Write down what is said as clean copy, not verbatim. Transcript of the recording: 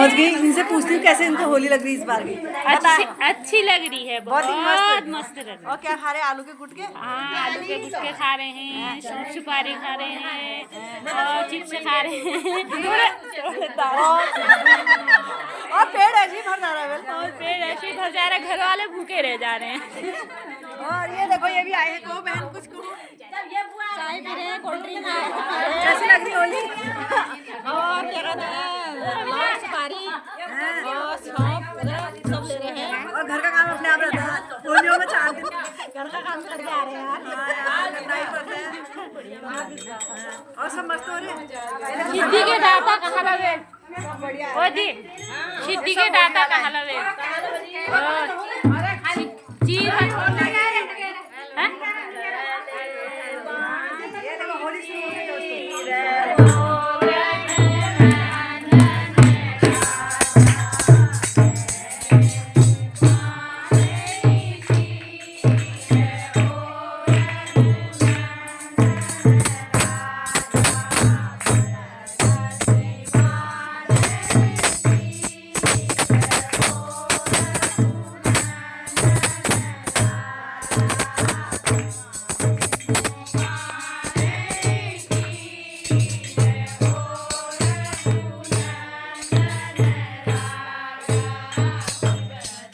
पहुंच गई। इनसे पूछती हूँ कैसे इनको होली लग रही है इस बार की। अच्छी लग रही है, बहुत मस्त लग रही है। और क्या खा रहे हैं? आलू के गुटके। हाँ, आलू के गुटके खा रहे हैं, सुपारी खा रहे हैं और चिप्स खा रहे हैं और पेट ऐसे ही भर जा रहा है। और पेट ऐसे ही भर जा रहा है, घर वाले भूखे रह जा रहे हैं। और ये देखो ये भी आए हैं। कहो बहन कुछ कहो। चाय पी रहे हैं, कोल्ड ड्रिंक कैसी लग रही होली? और क्या कहते हैं, सुपारी और सौंफ सब ले रहे हैं। और घर का काम अपने आप रहता है होलियों में 4 दिन। घर का काम करके आ रहे हैं यार। हाँ यार, करना ही पड़ता है। और सब मस्त हो रहे हैं। सिद्धि के दाता कहाँ लगे? ओ जी, सिद्धि के दाता कहाँ लगे?